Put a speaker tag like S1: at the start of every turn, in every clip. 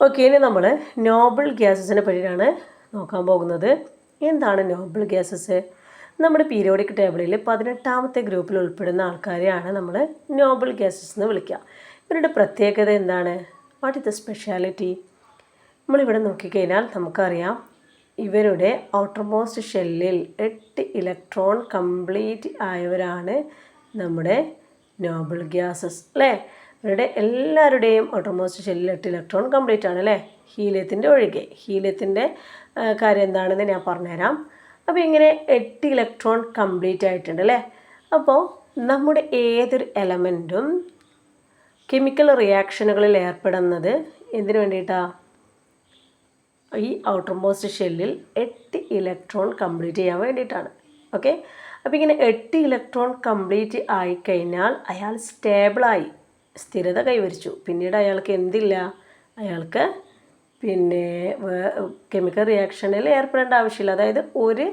S1: Okay, ഇനി നമ്മൾ നോബിൾ ഗ്യാസസിനെ പറ്റിയാണ് നോക്കാൻ പോകുന്നത്. എന്താണ് നോബിൾ ഗ്യാസസ്? നമ്മുടെ പീരിയോഡിക് ടേബിളിൽ 18ാമത്തെ ഗ്രൂപ്പിൽ ഉൾപ്പെടുന്ന ആൾക്കാരെയാണ് നമ്മൾ നോബിൾ ഗ്യാസസ് എന്ന് വിളിക്കുക. ഇവരുടെ പ്രത്യേകത എന്താണ്? What is the speciality? നമ്മളിവിടെ നോക്കിക്കഴിഞ്ഞാൽ നമുക്കറിയാം, ഇവരുടെ ഔട്ടർമോസ്റ്റ് ഷെല്ലിൽ 8 ഇലക്ട്രോൺ കംപ്ലീറ്റ് ആയവരാണ് നമ്മുടെ നോബിൾ ഗ്യാസസ് അല്ലേ. ഇവരുടെ എല്ലാവരുടെയും ഔട്ടർമോസ്റ്റ് ഷെല്ലിൽ 8 ഇലക്ട്രോൺ കംപ്ലീറ്റ് ആണ് അല്ലേ, ഹീലിയത്തിൻ്റെ ഒഴികെ. ഹീലിയത്തിൻ്റെ കാര്യം എന്താണെന്ന് ഞാൻ പറഞ്ഞുതരാം. അപ്പോൾ ഇങ്ങനെ 8 ഇലക്ട്രോൺ കംപ്ലീറ്റ് ആയിട്ടുണ്ട് അല്ലേ. അപ്പോൾ നമ്മുടെ ഏതൊരു എലമെൻറ്റും കെമിക്കൽ റിയാക്ഷനുകളിൽ ഏർപ്പെടുന്നത് എന്തിനു വേണ്ടിയിട്ടാണ്? ഈ ഔട്ടർമോസ്റ്റ് ഷെല്ലിൽ 8 ഇലക്ട്രോൺ കംപ്ലീറ്റ് ചെയ്യാൻ വേണ്ടിയിട്ടാണ്. ഓക്കെ, അപ്പോൾ ഇങ്ങനെ 8 ഇലക്ട്രോൺ കംപ്ലീറ്റ് ആയിക്കഴിഞ്ഞാൽ അയാൾ സ്റ്റേബിളായി, സ്ഥിരത കൈവരിച്ചു. പിന്നീട് അയാൾക്ക് എന്തില്ല, അയാൾക്ക് പിന്നെ കെമിക്കൽ റിയാക്ഷനിൽ ഏർപ്പെടേണ്ട ആവശ്യമില്ല. അതായത് ഒരു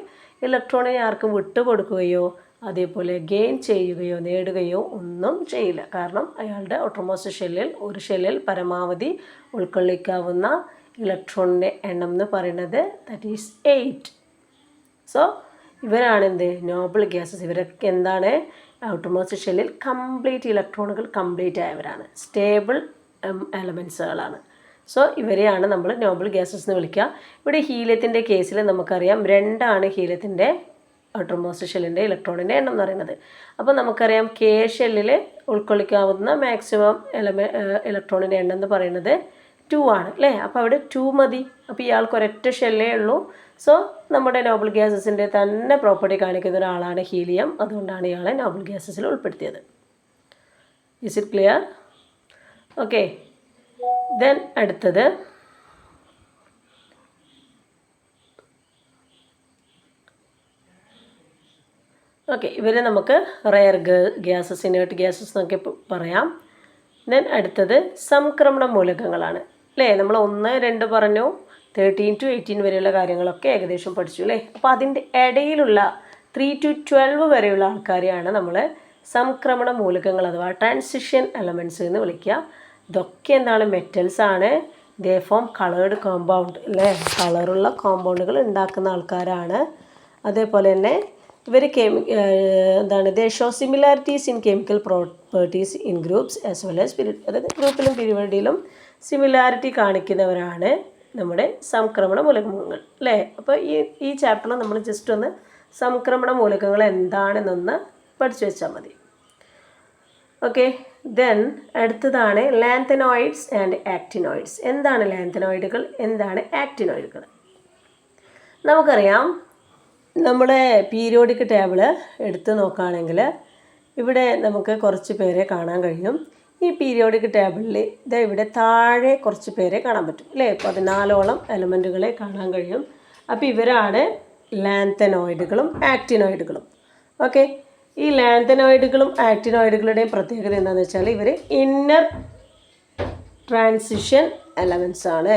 S1: ഇലക്ട്രോണിനെ ആർക്കും വിട്ടുകൊടുക്കുകയോ അതേപോലെ ഗെയിൻ ചെയ്യുകയോ നേടുകയോ ഒന്നും ചെയ്യില്ല. കാരണം അയാളുടെ ഔട്ടർമോസ്റ്റ് ഷെല്ലിൽ ഒരു ഷെല്ലിൽ പരമാവധി ഉൾക്കൊള്ളിക്കാവുന്ന ഇലക്ട്രോണിൻ്റെ എണ്ണം എന്ന് പറയുന്നത് ദാറ്റ് ഈസ് 8. സോ ഇവരാണ് എന്ത്, നോബിൾ ഗ്യാസസ്. ഇവരൊക്കെ എന്താണ്, ഔട്ടർമോസ്റ്റ് ഷെല്ലിൽ കംപ്ലീറ്റ് ഇലക്ട്രോണുകൾ കംപ്ലീറ്റ് ആയവരാണ്, സ്റ്റേബിൾ എലമെൻസുകളാണ്. സോ ഇവരെയാണ് നമ്മൾ നോബിൾ ഗ്യാസസ് എന്ന് വിളിക്കുക. ഇവിടെ ഹീലിയത്തിൻ്റെ കേസിൽ നമുക്കറിയാം 2 ഹീലിയത്തിൻ്റെ ഔട്ടർമോസ്റ്റ് ഷെല്ലിൻ്റെ ഇലക്ട്രോണിൻ്റെ എണ്ണം എന്ന് പറയുന്നത്. അപ്പോൾ നമുക്കറിയാം കെ ഷെല്ലിൽ ഉൾക്കൊള്ളിക്കാവുന്ന മാക്സിമം ഇലക്ട്രോണിൻ്റെ എണ്ണം എന്ന് പറയുന്നത് 2 ആണ് അല്ലേ. അപ്പോൾ അവിടെ 2 മതി. അപ്പോൾ ഇയാൾക്ക് ഒരൊറ്റ ഷെല്ലേ ഉള്ളൂ. സോ നമ്മുടെ നോബിൾ ഗ്യാസസിൻ്റെ തന്നെ പ്രോപ്പർട്ടി കാണിക്കുന്ന ഒരാളാണ് ഹീലിയം. അതുകൊണ്ടാണ് ഇയാളെ നോബിൾ ഗ്യാസസിൽ ഉൾപ്പെടുത്തിയത്. Is it clear? Okay, then അടുത്തത് ഓക്കെ, ഇവരെ നമുക്ക് റെയർ ഗ്യാസസ്, ഇനേർട്ട് ഗ്യാസസ് എന്നൊക്കെ പറയാം. ദെൻ അടുത്തത് സംക്രമണ മൂലകങ്ങളാണ് അല്ലേ. നമ്മൾ 1, 2 പറഞ്ഞു, 13 to 18 വരെയുള്ള കാര്യങ്ങളൊക്കെ ഏകദേശം പഠിച്ചു അല്ലേ. അപ്പോൾ അതിൻ്റെ ഇടയിലുള്ള 3 to 12 വരെയുള്ള ആൾക്കാരെയാണ് നമ്മൾ സംക്രമണ മൂലകങ്ങൾ അഥവാ ട്രാൻസിഷൻ എലമെൻറ്റ്സ് എന്ന് വിളിക്കുക. ഇതൊക്കെ എന്താണ്, മെറ്റൽസ് ആണ്. ദേ ഫോം കളേർഡ് കോമ്പൗണ്ട് അല്ലേ, കളറുള്ള കോമ്പൗണ്ടുകൾ ഉണ്ടാക്കുന്ന ആൾക്കാരാണ്. അതേപോലെ തന്നെ ഇവർ എന്താണ്, ദേ show similarities in chemical properties in groups as well as period. അതായത് ഗ്രൂപ്പിലും പീരിയഡിലും സിമിലാരിറ്റി കാണിക്കുന്നവരാണ് നമ്മുടെ സംക്രമണ മൂലകങ്ങൾ അല്ലേ. അപ്പോൾ ഈ ചാപ്റ്ററിൽ നമ്മൾ ജസ്റ്റ് ഒന്ന് സംക്രമണ മൂലകങ്ങൾ എന്താണെന്നൊന്ന് പഠിച്ചു വെച്ചാൽ മതി. ഓക്കെ, ദെൻ അടുത്തതാണ് ലാന്തനോയിഡ്സ് ആൻഡ് ആക്റ്റിനോയിഡ്സ്. എന്താണ് ലാന്തനോയിഡുകൾ, എന്താണ് ആക്റ്റിനോയിഡുകൾ? നമുക്കറിയാം, നമ്മുടെ പീരിയോഡിക് ടേബിള് എടുത്ത് നോക്കുകയാണെങ്കിൽ ഇവിടെ നമുക്ക് കുറച്ച് പേരെ കാണാൻ കഴിയും. ഈ പീരിയോഡിക് ടേബിളിൽ ഇത് ഇവിടെ താഴെ കുറച്ച് പേരെ കാണാൻ പറ്റും അല്ലേ. 14ഓളം എലമെൻറ്റുകളെ കാണാൻ കഴിയും. അപ്പോൾ ഇവരാണ് ലാന്തനോയിഡുകളും ആക്റ്റിനോയിഡുകളും. ഓക്കെ, ഈ ലാന്തനോയിഡുകളും ആക്റ്റിനോയിഡുകളുടെയും പ്രത്യേകത എന്താണെന്ന് വെച്ചാൽ ഇവർ ഇന്നർ ട്രാൻസിഷൻ എലമെൻറ്റ്സ് ആണ്.